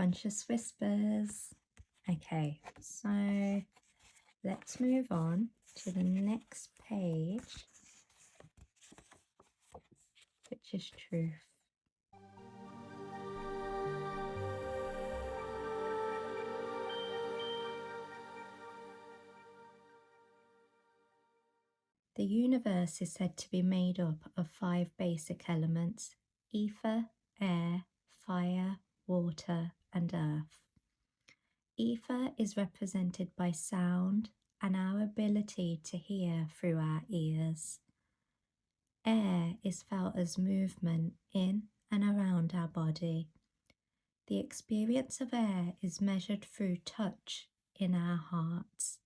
Conscious Whispers. Okay, so let's move on to the next page, which is truth. The universe is said to be made up of 5 basic elements: ether, air, fire, water, and earth. Ether is represented by sound and our ability to hear through our ears. Air is felt as movement in and around our body. The experience of air is measured through touch in our hearts.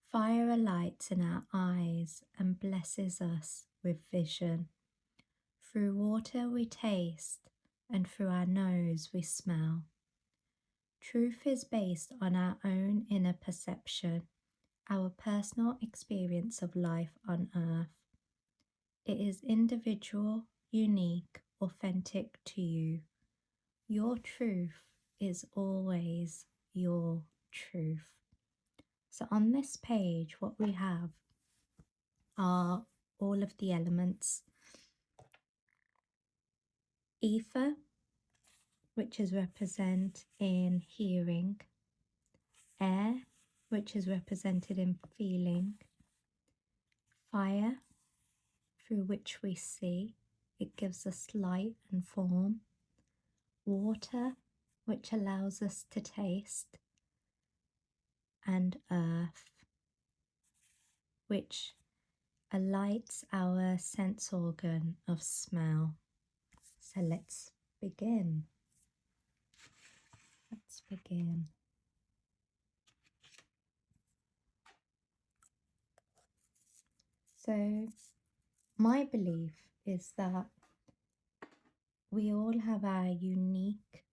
Fire alights in our eyes and blesses us with vision. Through water we taste, and through our nose we smell. Truth is based on our own inner perception, our personal experience of life on earth. It is individual, unique, authentic to you. Your truth is always your truth. So on this page, what we have are all of the elements. Ether, which is represented in hearing. Air, which is represented in feeling. Fire, through which we see. It gives us light and form. Water, which allows us to taste. And earth, which alights our sense organ of smell. So let's begin. So my belief is that we all have our unique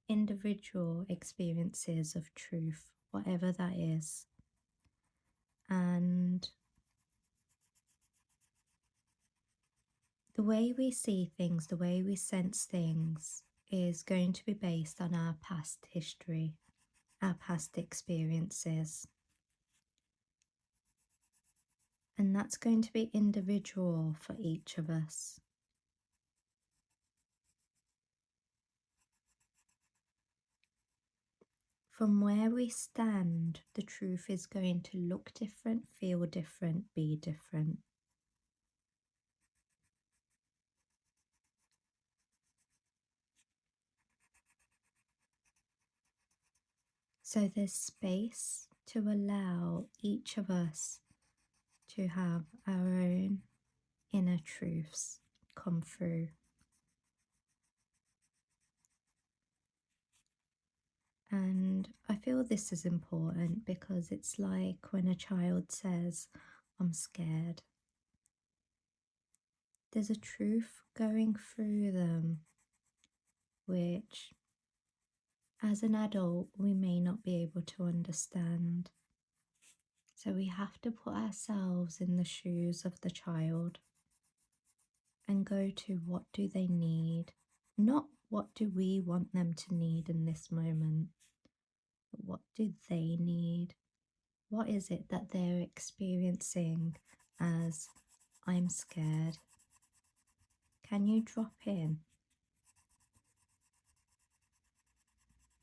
individual experiences of truth, whatever that is. And the way we see things, the way we sense things is going to be based on our past history, our past experiences. And that's going to be individual for each of us. From where we stand, the truth is going to look different, feel different, be different. So there's space to allow each of us to have our own inner truths come through. And I feel this is important because it's like when a child says, "I'm scared." There's a truth going through them which, as an adult, we may not be able to understand. So we have to put ourselves in the shoes of the child and go to what do they need, not what do we want them to need in this moment, but what do they need? What is it that they're experiencing as "I'm scared"? Can you drop in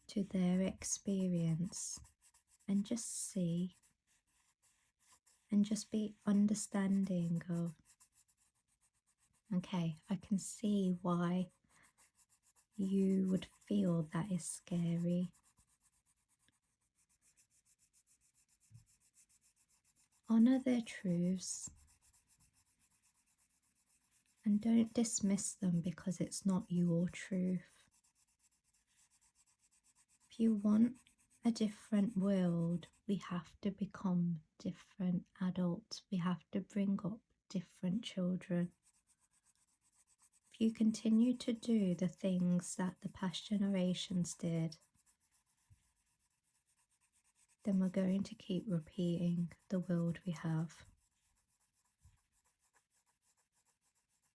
to their experience and just see and just be understanding of, okay, I can see why you would feel that is scary. Honor their truths and don't dismiss them because it's not your truth. If you want a different world, we have to become different adults. We have to bring up different children. If you continue to do the things that the past generations did, then we're going to keep repeating the world we have.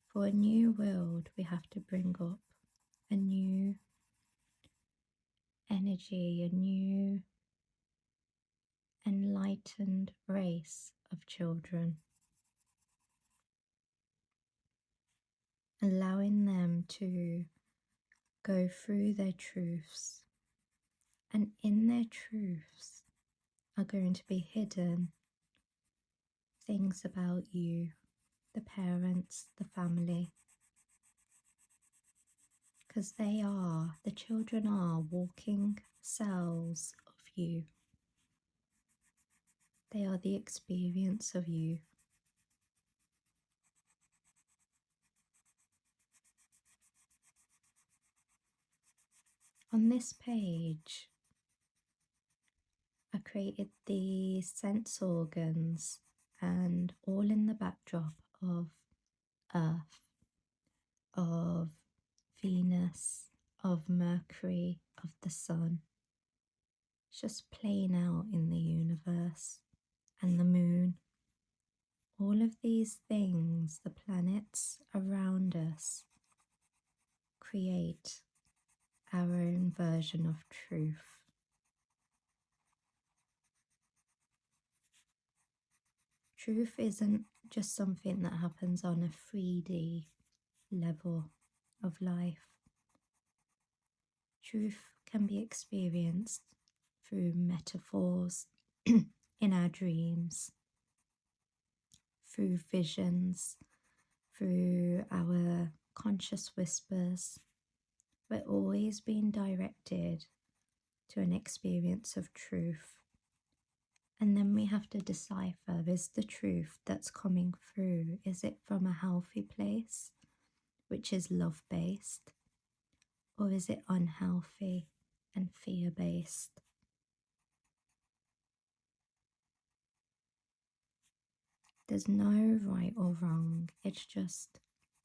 For a new world, we have to bring up a new energy, a new enlightened race of children, allowing them to go through their truths, and in their truths are going to be hidden things about you, the parents, the family, because the children are walking cells of you. They are the experience of you. On this page, I created the sense organs and all in the backdrop of Earth, of Venus, of Mercury, of the Sun. It's just playing out in the universe, and the moon. All of these things, the planets around us, create our own version of truth. Truth isn't just something that happens on a 3D level of life. Truth can be experienced through metaphors in our dreams, through visions, through our conscious whispers. We're always being directed to an experience of truth. And then we have to decipher, is the truth that's coming through, is it from a healthy place, which is love-based, or is it unhealthy and fear-based? There's no right or wrong, it's just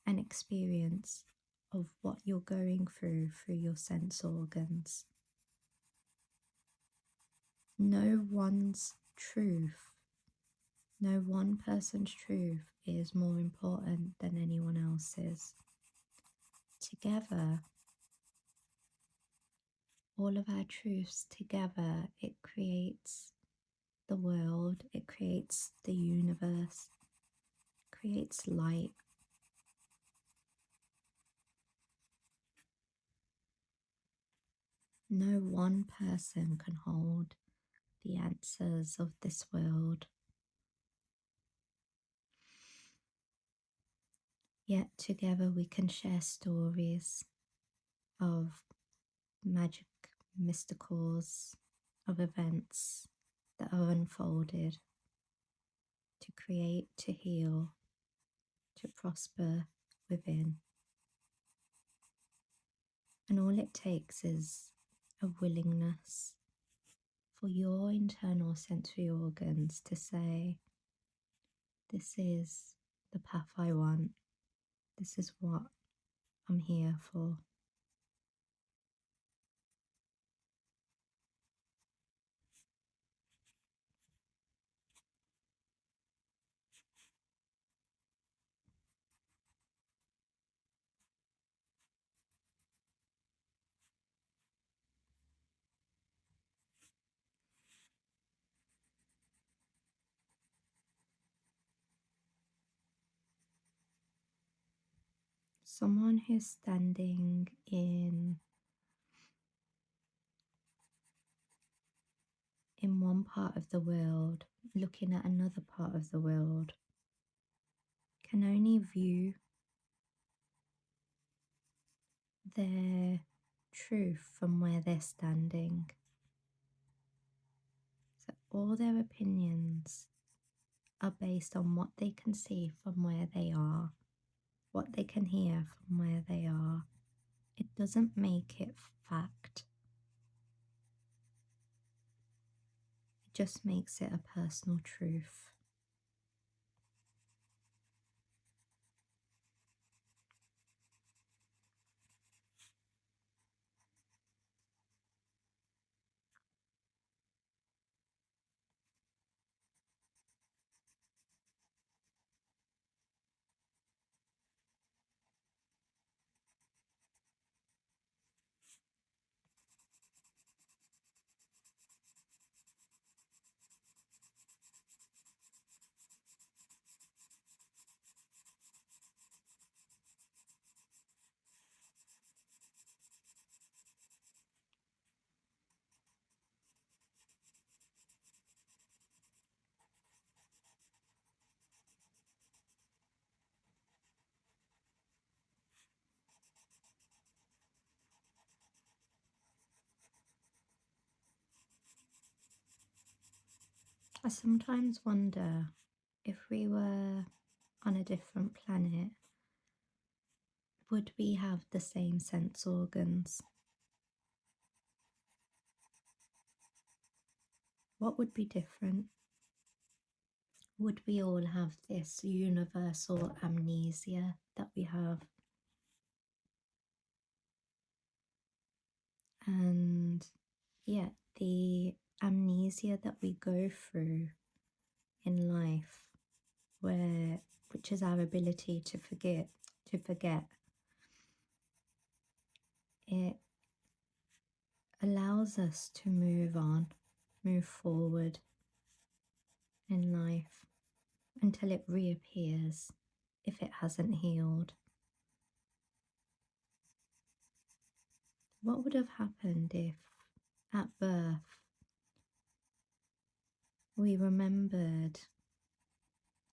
an experience of what you're going through your sense organs. No one's truth, no one person's truth is more important than anyone else's. Together, all of our truths together, it creates the world, it creates the universe, creates light. No one person can hold the answers of this world. Yet together we can share stories of magic, mysticals, of events that are unfolded to create, to heal, to prosper within. And all it takes is a willingness for your internal sensory organs to say, this is the path I want, this is what I'm here for. Someone who's standing in one part of the world, looking at another part of the world, can only view their truth from where they're standing. So all their opinions are based on what they can see from where they are, what they can hear from where they are. It doesn't make it fact. It just makes it a personal truth. I sometimes wonder if we were on a different planet, would we have the same sense organs? What would be different? Would we all have this universal amnesia that we have? And yet, the amnesia that we go through in life, which is our ability to forget, it allows us to move on, move forward in life until it reappears if it hasn't healed. What would have happened if at birth we remembered,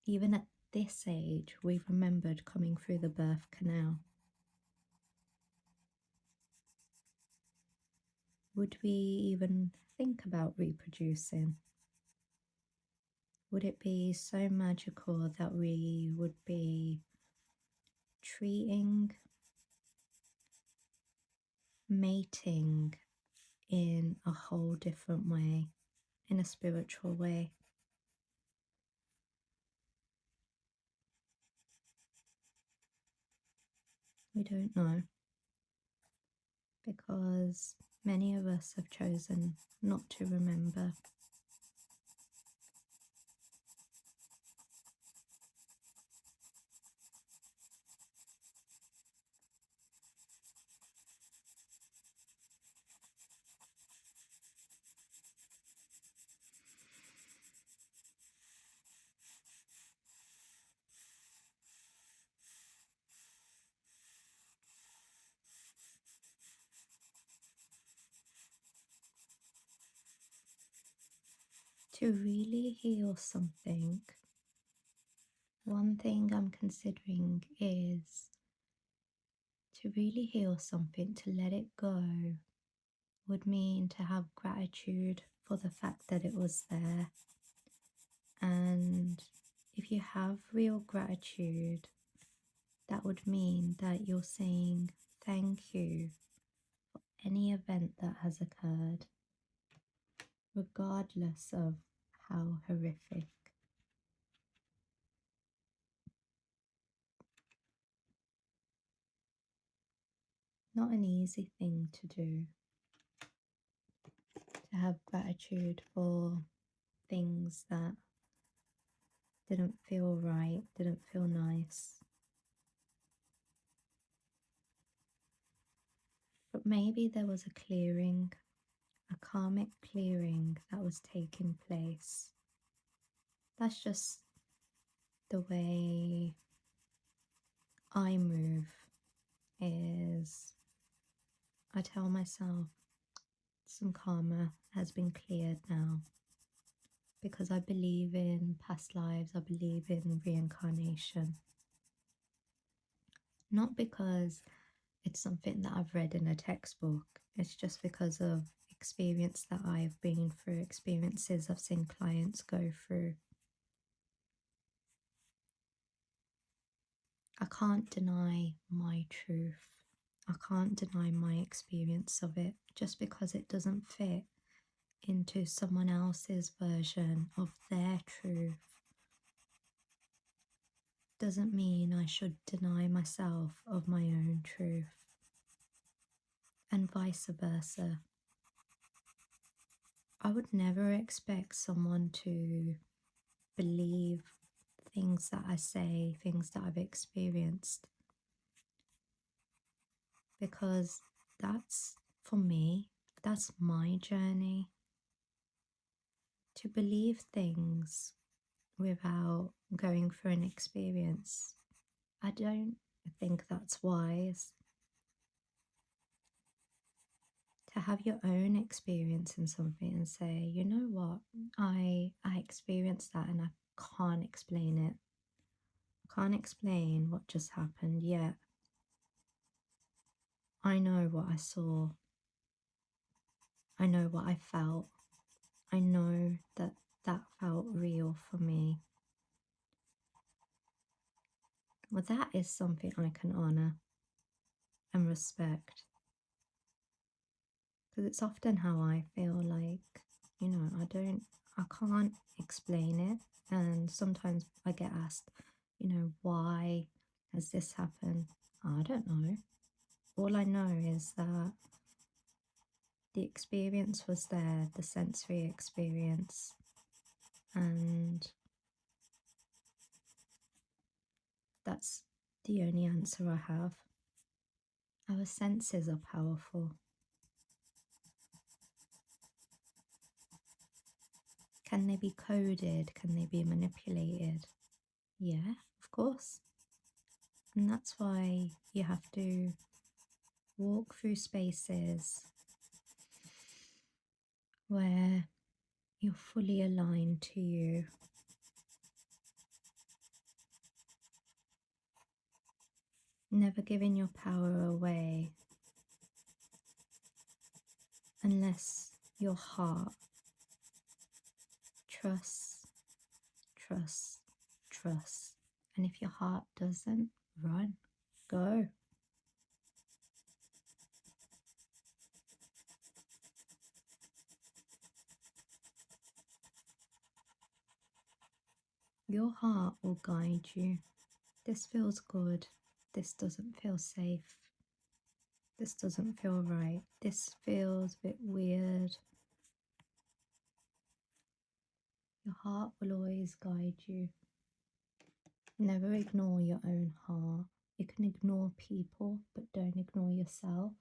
even at this age, we remembered coming through the birth canal? Would we even think about reproducing? Would it be so magical that we would be treating mating in a whole different way, in a spiritual way? We don't know, because many of us have chosen not to remember. To really heal something, one thing I'm considering is to really heal something, to let it go, would mean to have gratitude for the fact that it was there. And if you have real gratitude, that would mean that you're saying thank you for any event that has occurred, regardless of how horrific. Not an easy thing to do, to have gratitude for things that didn't feel right, didn't feel nice. But maybe there was a clearing, a karmic clearing that was taking place. That's just the way I move, is I tell myself some karma has been cleared now, because I believe in past lives, I believe in reincarnation. Not because it's something that I've read in a textbook, it's just because of experience that I've been through, experiences I've seen clients go through. I can't deny my truth. I can't deny my experience of it. Just because it doesn't fit into someone else's version of their truth doesn't mean I should deny myself of my own truth, and vice versa. I would never expect someone to believe things that I say, things that I've experienced, because that's, for me, that's my journey. To believe things without going through an experience, I don't think that's wise. To have your own experience in something and say, you know what, I experienced that and I can't explain it. I can't explain what just happened, yet I know what I saw. I know what I felt. I know that that felt real for me. Well, that is something I can honour and respect. Because it's often how I feel like, I can't explain it. And sometimes I get asked, why has this happened? I don't know. All I know is that the experience was there, the sensory experience, and that's the only answer I have. Our senses are powerful. Can they be coded? Can they be manipulated? Yeah, of course. And that's why you have to walk through spaces where you're fully aligned to you. Never giving your power away unless your heart trusts, trusts, trusts. And if your heart doesn't, run, go. Your heart will guide you. This feels good. This doesn't feel safe. This doesn't feel right. This feels a bit weird. Your heart will always guide you. Never ignore your own heart. You can ignore people, but don't ignore yourself.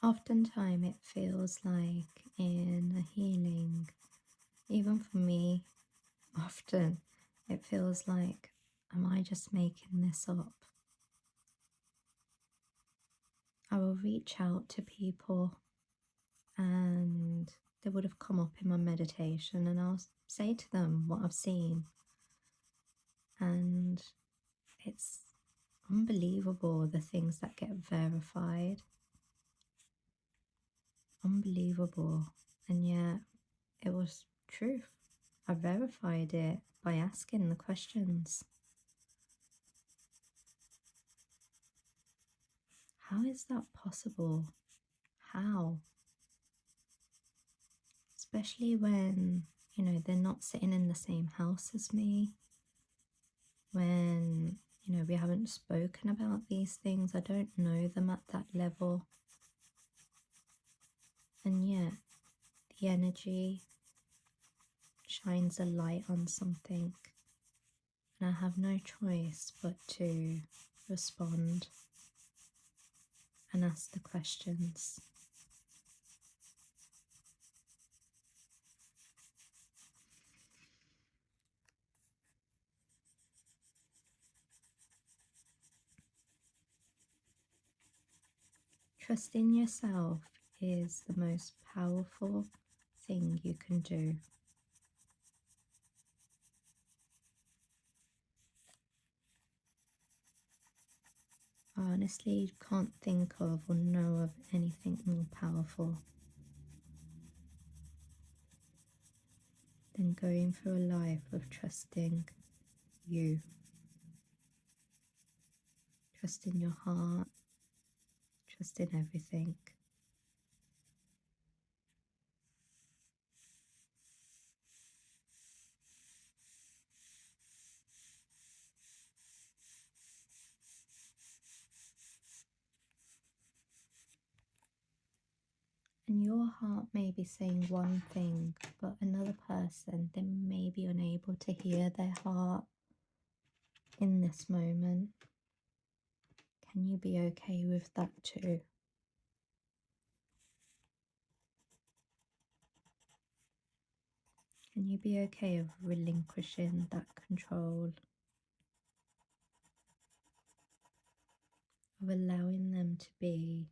Oftentimes it feels like in a healing, even for me, often it feels like, am I just making this up? I will reach out to people and they would have come up in my meditation and I'll say to them what I've seen. And it's unbelievable the things that get verified. Unbelievable. And yet it was truth. I verified it by asking the questions. How is that possible? How? Especially when, they're not sitting in the same house as me. When, we haven't spoken about these things. I don't know them at that level. And yet, the energy shines a light on something. And I have no choice but to respond and ask the questions. Trusting yourself is the most powerful thing you can do. I honestly can't think of or know of anything more powerful than going through a life of trusting you. Trust in your heart, trust in everything. And your heart may be saying one thing, but another person, they may be unable to hear their heart in this moment. Can you be okay with that too? Can you be okay of relinquishing that control? Of allowing them to be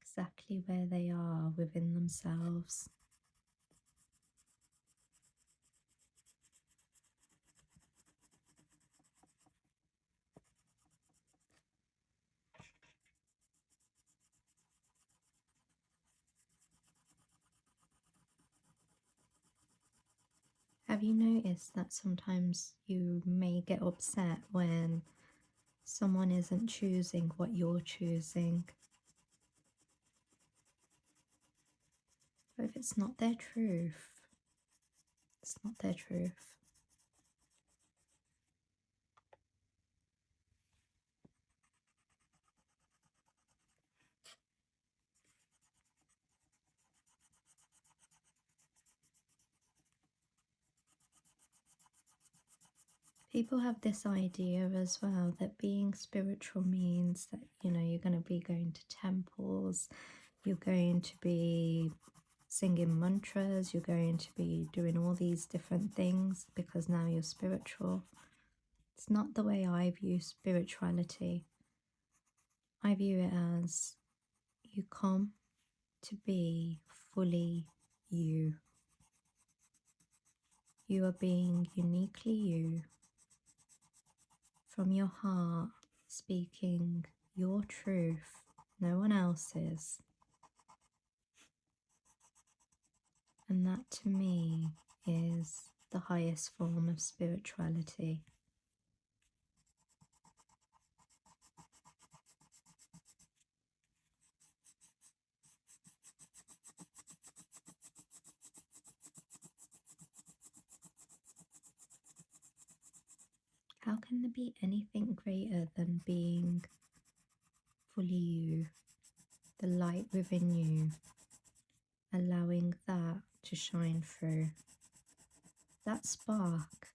exactly where they are within themselves. Have you noticed that sometimes you may get upset when someone isn't choosing what you're choosing? But if it's not their truth, it's not their truth. People have this idea as well that being spiritual means that, you know, you're going to be going to temples, you're going to be singing mantras, you're going to be doing all these different things because now you're spiritual. It's not the way I view spirituality. I view it as you come to be fully you. You are being uniquely you from your heart, speaking your truth, no one else's. And that to me is the highest form of spirituality. How can there be anything greater than being fully you, the light within you, allowing that to shine through? That spark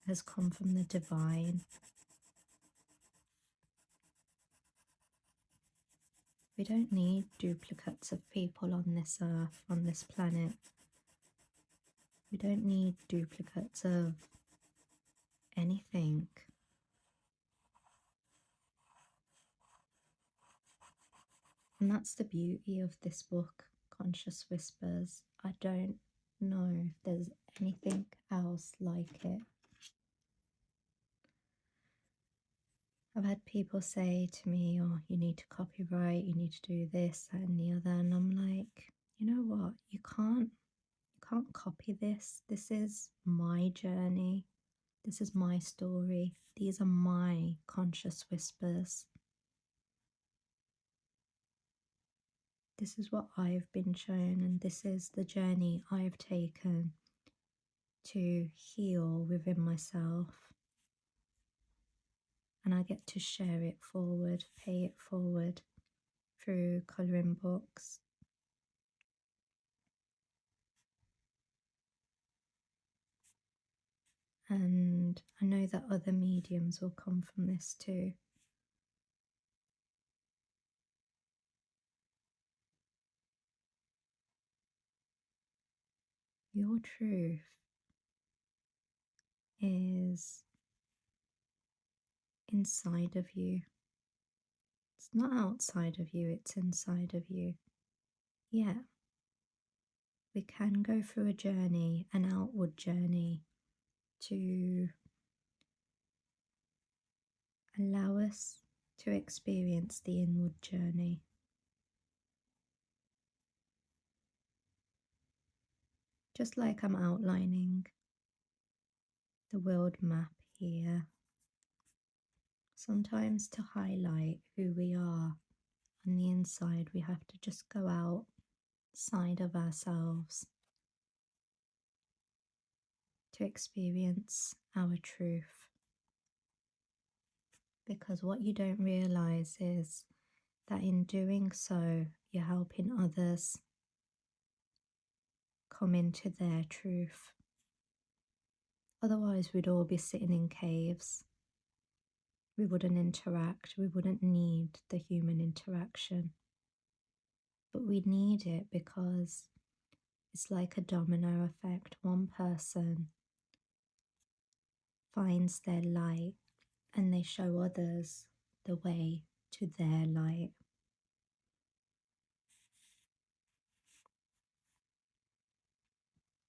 has come from the divine. We don't need duplicates of people on this earth, on this planet. We don't need duplicates of anything. And that's the beauty of this book, Conscious Whispers. I don't know if there's anything else like it. I've had people say to me, oh, you need to copyright, you need to do this, that and the other. And I'm like, you know what? You can't copy this. This is my journey. This is my story. These are my conscious whispers. This is what I've been shown, and this is the journey I've taken to heal within myself. And I get to share it forward, pay it forward through colouring books. And I know that other mediums will come from this too. Your truth is inside of you. It's not outside of you, it's inside of you. Yeah, we can go through a journey, an outward journey, to allow us to experience the inward journey. Just like I'm outlining the world map here, Sometimes to highlight who we are on the inside, we have to just go outside of ourselves to experience our truth. Because what you don't realize is that in doing so, you're helping others come into their truth. Otherwise, we'd all be sitting in caves. We wouldn't interact, we wouldn't need the human interaction. But we need it because it's like a domino effect. One person finds their light and they show others the way to their light.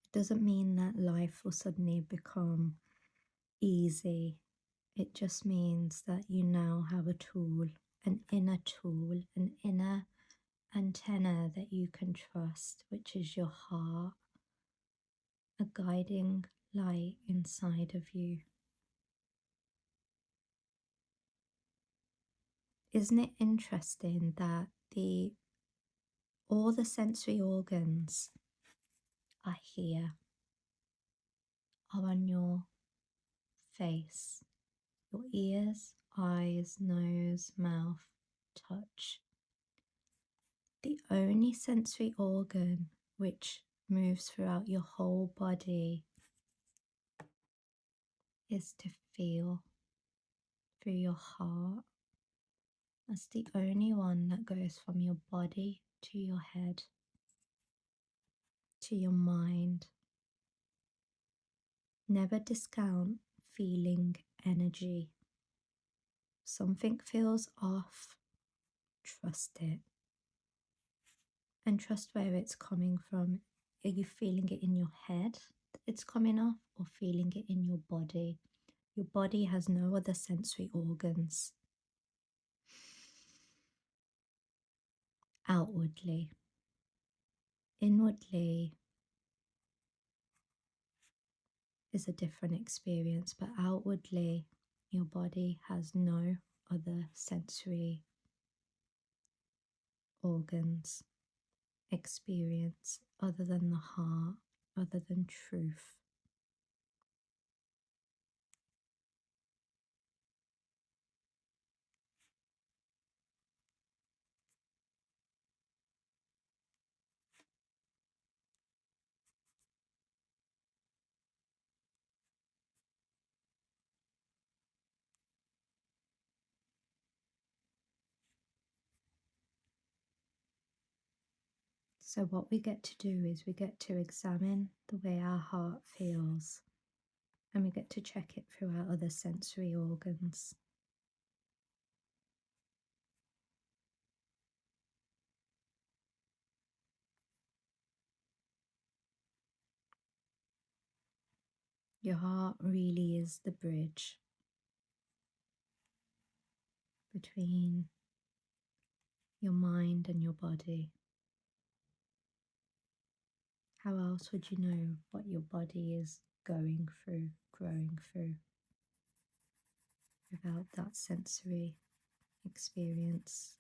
It doesn't mean that life will suddenly become easy. It just means that you now have a tool, an inner antenna that you can trust, which is your heart, a guiding light inside of you. Isn't it interesting that all the sensory organs are here, are on your face, your ears, eyes, nose, mouth, touch. The only sensory organ which moves throughout your whole body is to feel through your heart. That's the only one that goes from your body to your head, to your mind. Never discount feeling energy. Something feels off, trust it. And trust where it's coming from. Are you feeling it in your head that it's coming off, or feeling it in your body? Your body has no other sensory organs. Outwardly. Inwardly is a different experience, but outwardly, your body has no other sensory organs, experience other than the heart, other than truth. So, what we get to do is we get to examine the way our heart feels, and we get to check it through our other sensory organs. Your heart really is the bridge between your mind and your body. How else would you know what your body is going through, growing through, without that sensory experience?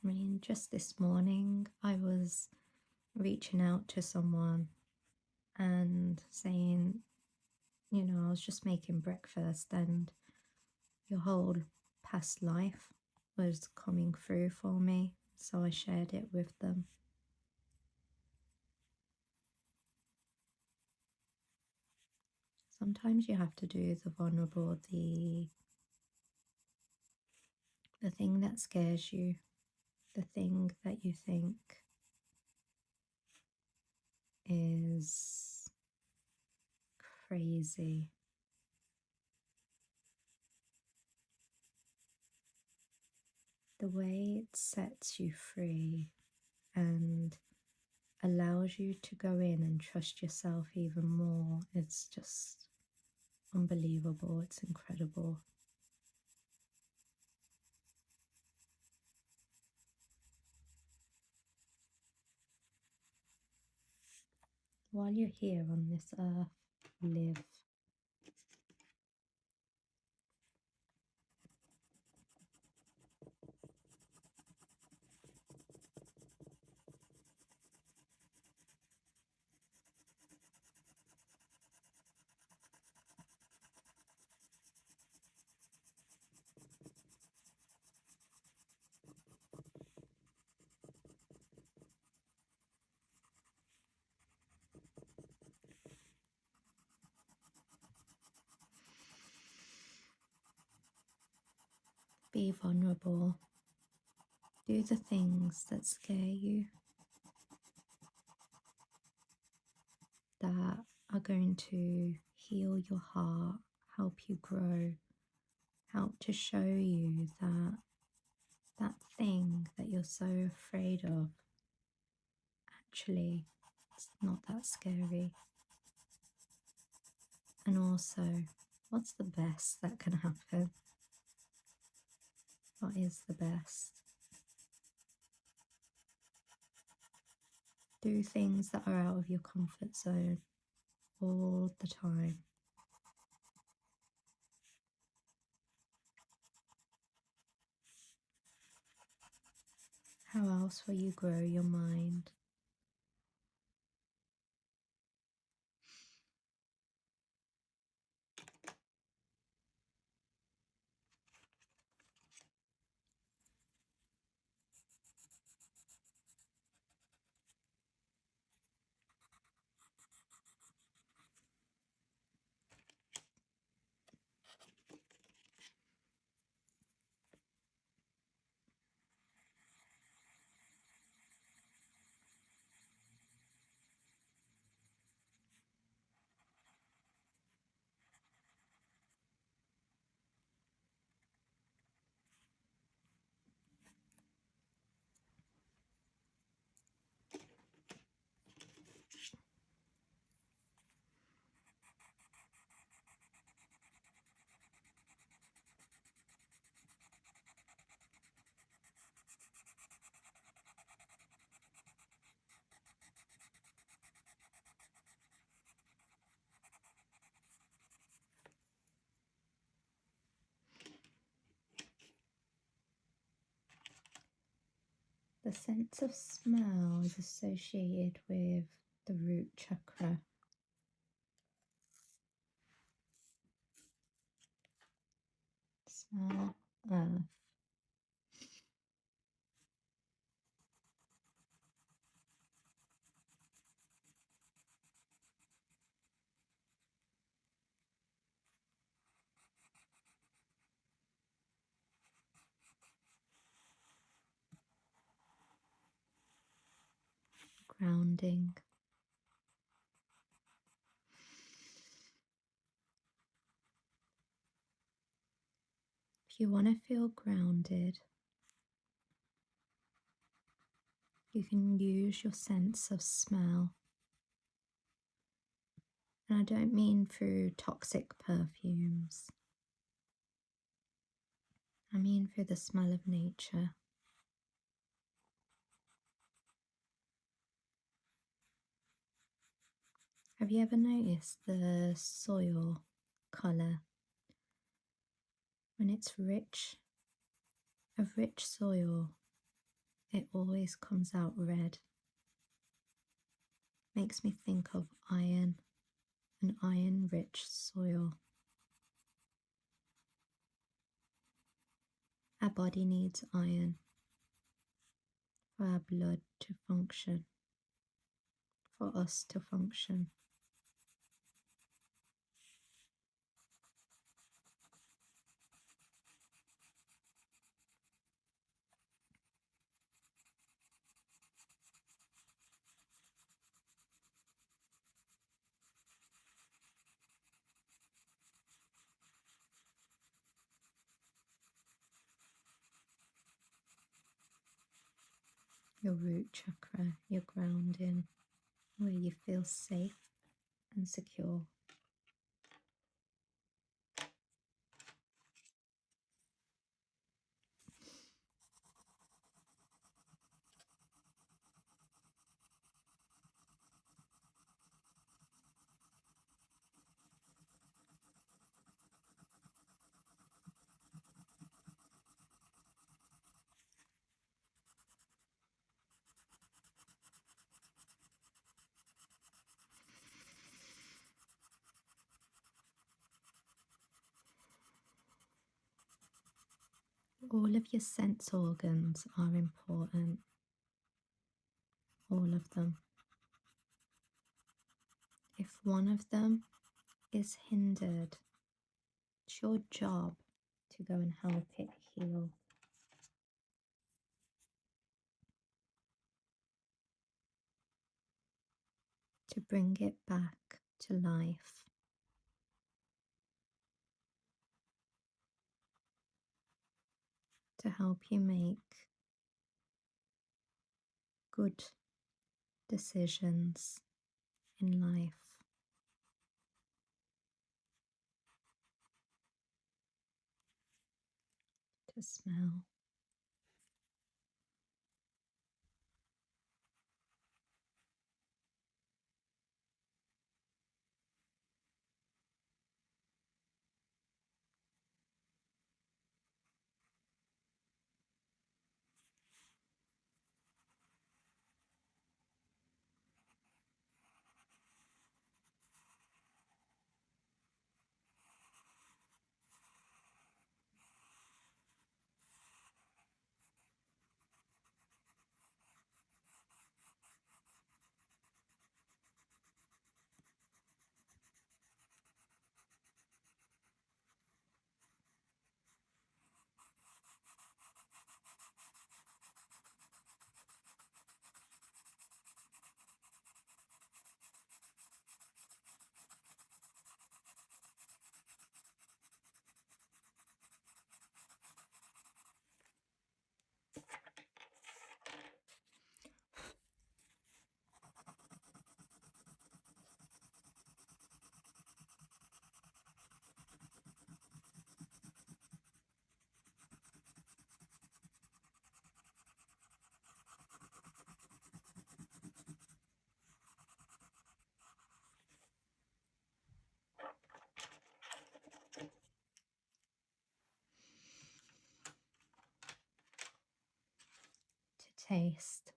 I mean, just this morning I was reaching out to someone and saying, you know, I was just making breakfast and your whole past life was coming through for me, so I shared it with them. Sometimes you have to do the vulnerable, the thing that scares you, the thing that you think is crazy. The way it sets you free and allows you to go in and trust yourself even more, it's just unbelievable. It's incredible. While you're here on this earth, live. Be vulnerable. Do the things that scare you, that are going to heal your heart, help you grow, help to show you that that thing that you're so afraid of, actually, it's not that scary. And also, what's the best that can happen? What is the best? Do things that are out of your comfort zone all the time. How else will you grow your mind? The sense of smell is associated with the root chakra. Smell earth. Grounding. If you want to feel grounded, you can use your sense of smell. And I don't mean through toxic perfumes. I mean through the smell of nature. Have you ever noticed the soil colour? When it's rich, of rich soil, it always comes out red. Makes me think of iron, an iron-rich soil. Our body needs iron for our blood to function, for us to function. Your root chakra, your grounding, where you feel safe and secure. All of your sense organs are important, all of them. If one of them is hindered, it's your job to go and help it heal. To bring it back to life. To help you make good decisions in life. To smell. To taste.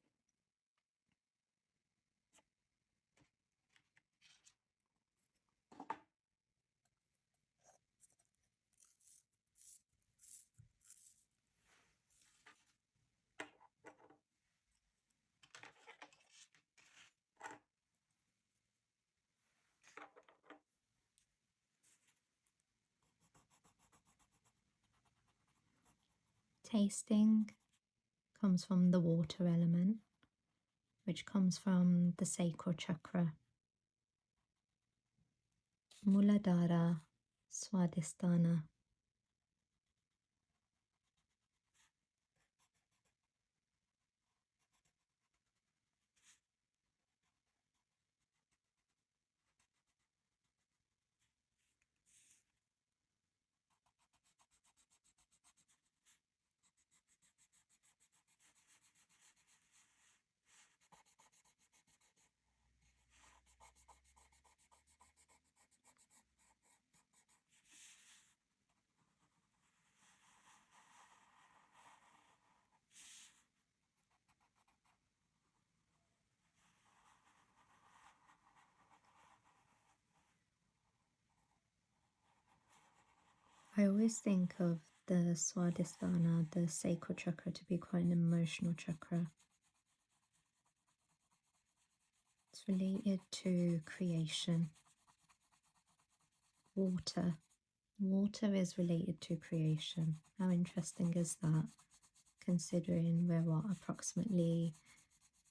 Tasting comes from the water element, which comes from the sacral chakra. Muladhara Swadhisthana. I always think of the Swadhisthana, the sacral chakra, to be quite an emotional chakra. It's related to creation. Water. Water is related to creation. How interesting is that? Considering we're what, approximately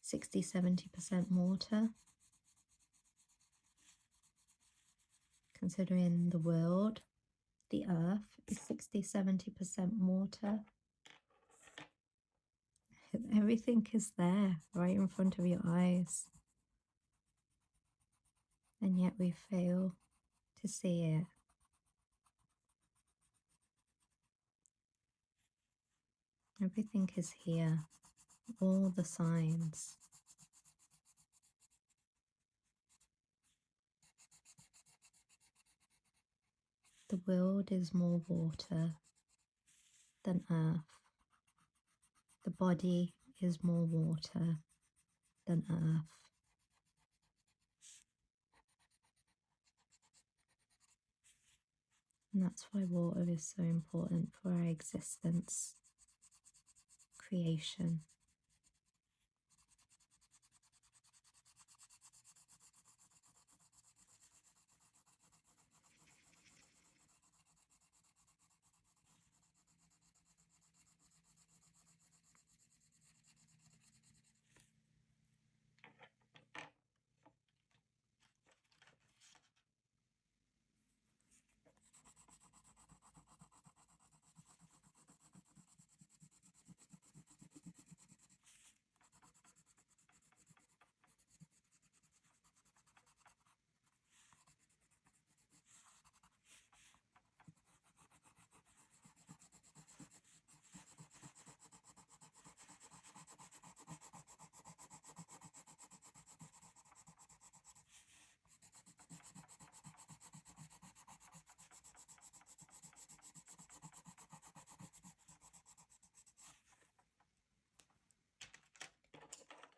60-70% water? Considering the world, the earth is 60-70% water. Everything is there, right in front of your eyes. And yet we fail to see it. Everything is here, all the signs. The world is more water than earth. The body is more water than earth. And that's why water is so important for our existence, creation.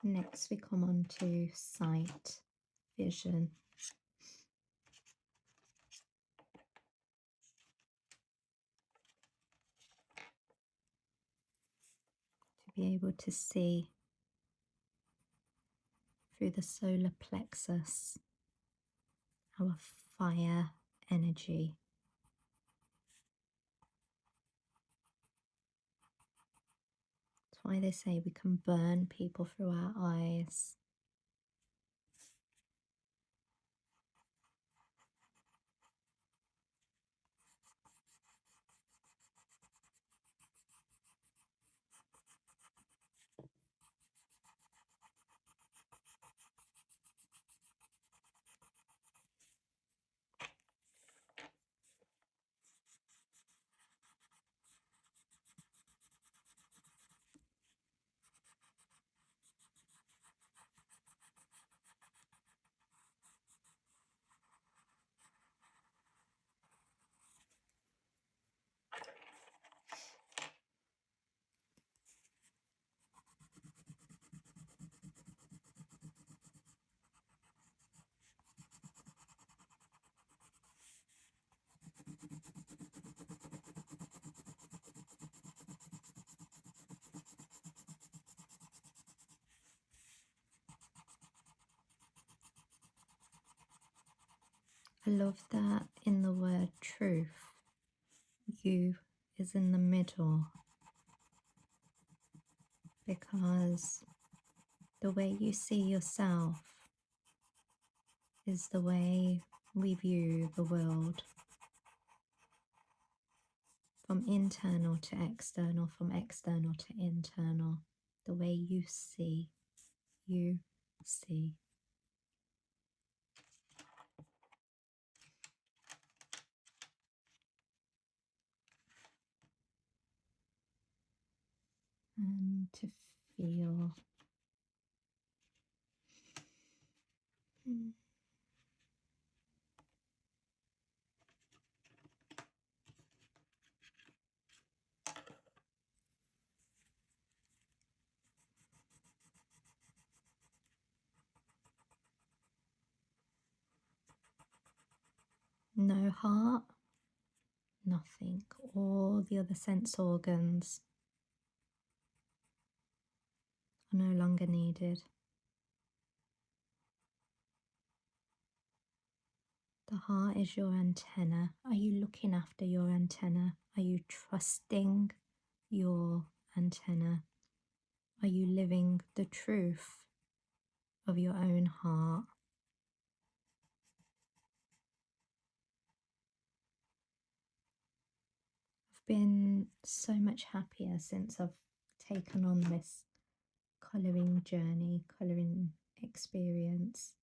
Next we come on to sight, vision. To be able to see through the solar plexus, our fire energy. That's why they say we can burn people through our eyes. I love that in the word truth, you is in the middle, because the way you see yourself is the way we view the world. From internal to external, from external to internal. The way you see, you see. And to feel. No heart, nothing. All the other sense organs are no longer needed. The heart is your antenna. Are you looking after your antenna? Are you trusting your antenna? Are you living the truth of your own heart? I've been so much happier since I've taken on this colouring journey, colouring experience.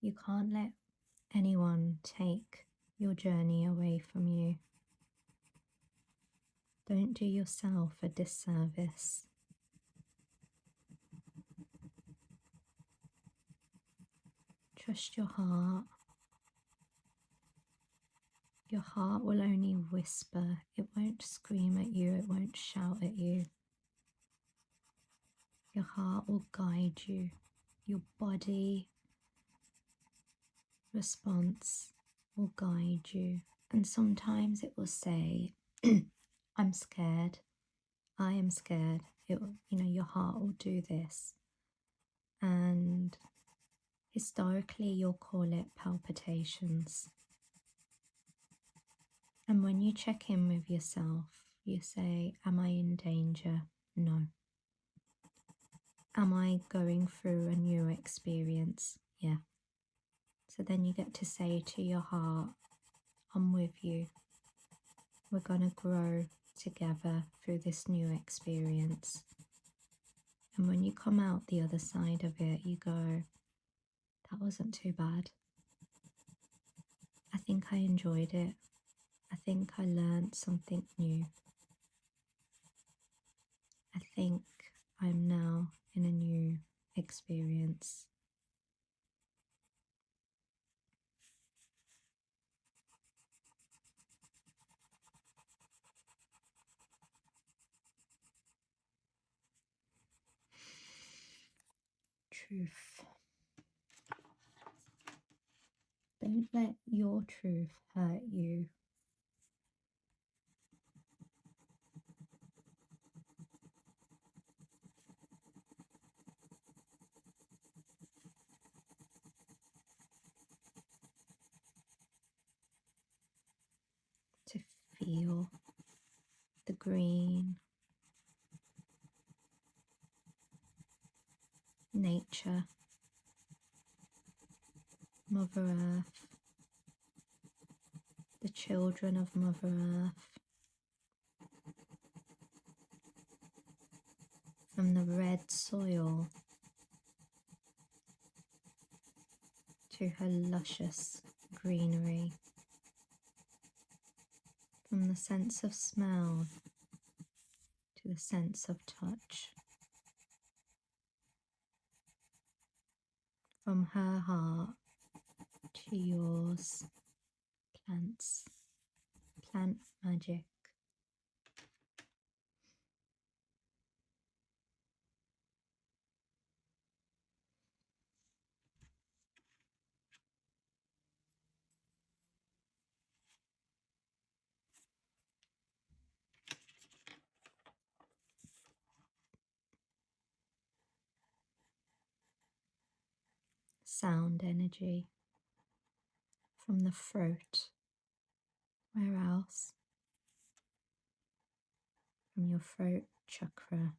You can't let anyone take your journey away from you. Don't do yourself a disservice. Trust your heart. Your heart will only whisper. It won't scream at you. It won't shout at you. Your heart will guide you. Your body response will guide you. And sometimes it will say, I'm scared. I am scared. Your heart will do this. And historically, you'll call it palpitations. And when you check in with yourself, you say, am I in danger? No. Am I going through a new experience? Yeah. So then you get to say to your heart, I'm with you. We're going to grow together through this new experience. And when you come out the other side of it, you go, that wasn't too bad. I think I enjoyed it. I think I learned something new. I think I'm now in a new experience. Truth. Don't let your truth hurt you. To feel the green, nature, Mother Earth, the children of Mother Earth, from the red soil to her luscious greenery, from the sense of smell to the sense of touch, from her heart to yours. Plants, plant magic. Sound energy from the throat. Where else? From your throat chakra.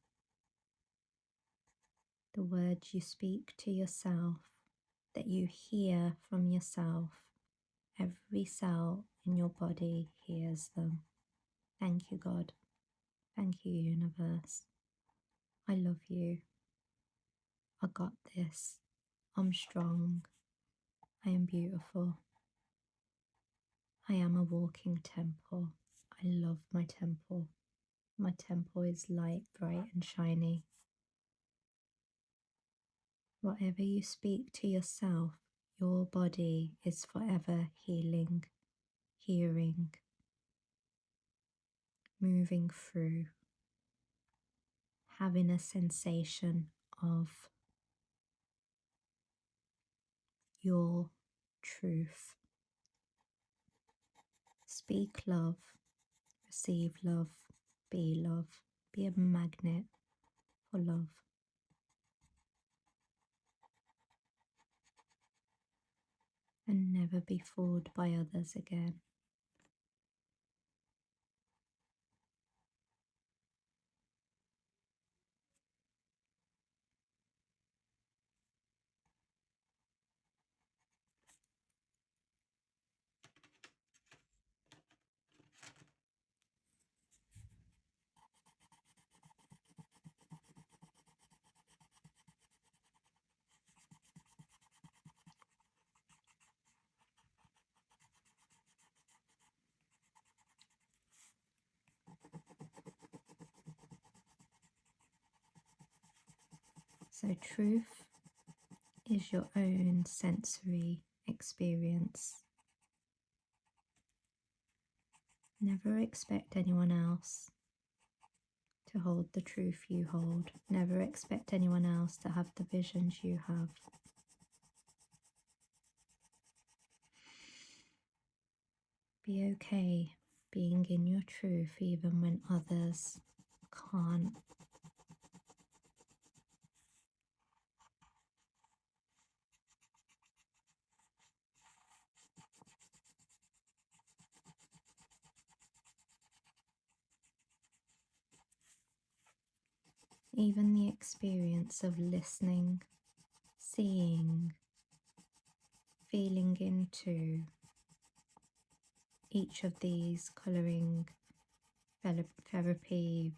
The words you speak to yourself, that you hear from yourself. Every cell in your body hears them. Thank you, God. Thank you, universe. I love you. I got this. I'm strong. I am beautiful. I am a walking temple. I love my temple. My temple is light, bright and shiny. Whatever you speak to yourself, your body is forever healing, hearing, moving through, having a sensation of your truth. Speak love, receive love, be love, be a magnet for love. And never be fooled by others again. So truth is your own sensory experience. Never expect anyone else to hold the truth you hold. Never expect anyone else to have the visions you have. Be okay being in your truth even when others can't. Even the experience of listening, seeing, feeling into each of these colouring therapy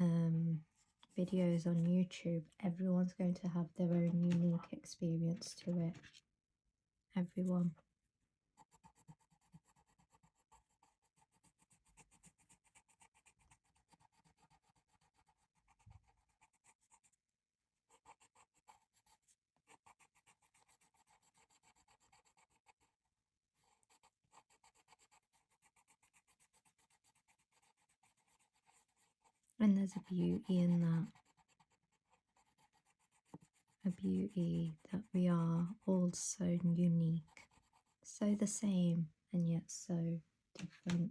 videos on YouTube, everyone's going to have their own unique experience to it. Everyone. And there's a beauty in that. A beauty that we are all so unique, so the same, and yet so different.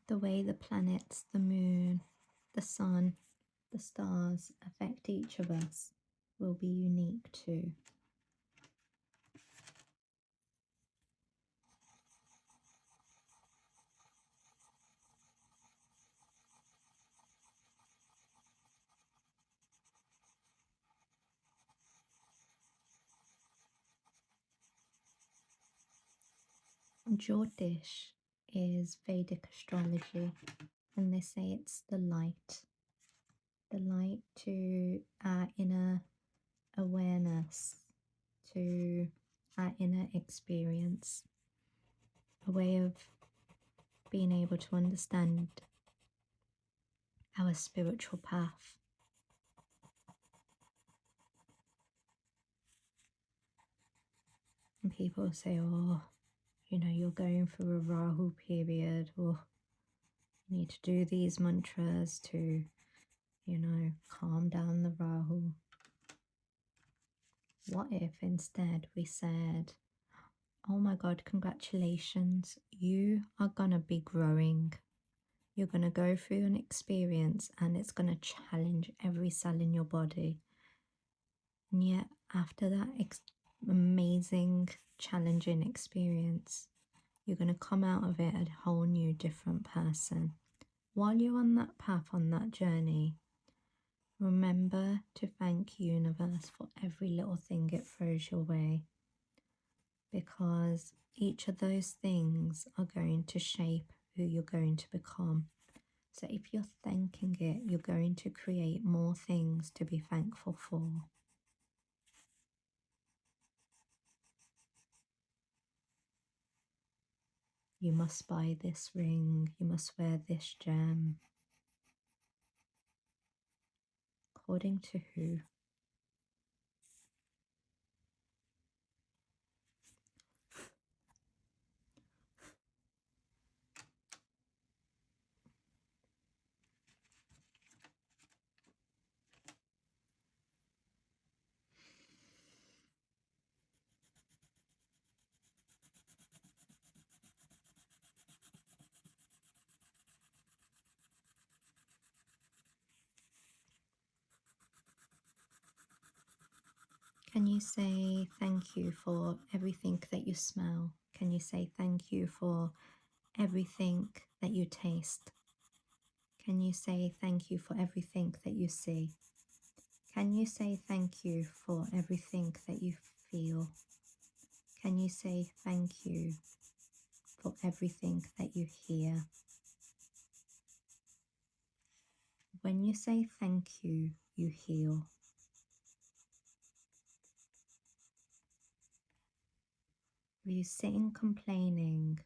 The way the planets, the moon, the sun, the stars affect each of us will be unique too. Jyotish is Vedic astrology, and they say it's the light to our inner awareness, to our inner experience, a way of being able to understand our spiritual path. And people say, oh, you know, you're going through a Rahu period, or you need to do these mantras to, you know, calm down the Rahu. What if instead we said, oh my God, congratulations, you are gonna be growing. You're gonna go through an experience and it's gonna challenge every cell in your body. And yet after that amazing, challenging experience, you're going to come out of it a whole new, different person. While you're on that path, on that journey, remember to thank universe for every little thing it throws your way. because each of those things are going to shape who you're going to become. So if you're thanking it, you're going to create more things to be thankful for. You must buy this ring, you must wear this gem. According to who? Can you say thank you for everything that you smell? Can you say thank you for everything that you taste? Can you say thank you for everything that you see? Can you say thank you for everything that you feel? Can you say thank you for everything that you hear? When you say thank you, you heal. If you sit in complaining,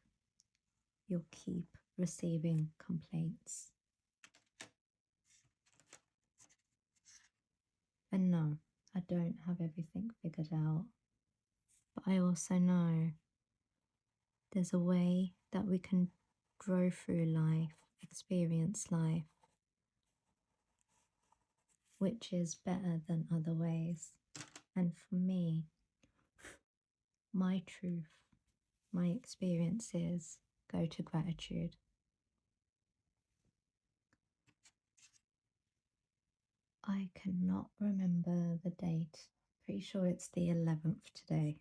you'll keep receiving complaints. And no, I don't have everything figured out. But I also know there's a way that we can grow through life, experience life, which is better than other ways. And for me, my truth, my experiences go to gratitude. I cannot remember the date. Pretty sure it's the 11th today.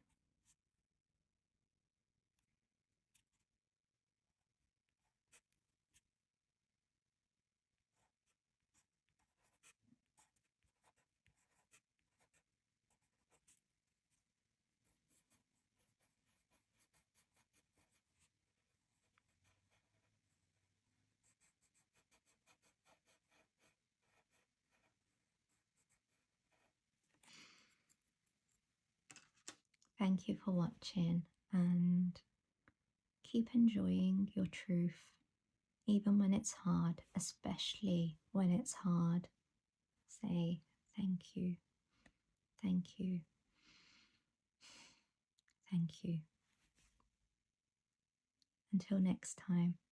Thank you for watching and keep enjoying your truth, even when it's hard, especially when it's hard. Say thank you, thank you, thank you. Until next time.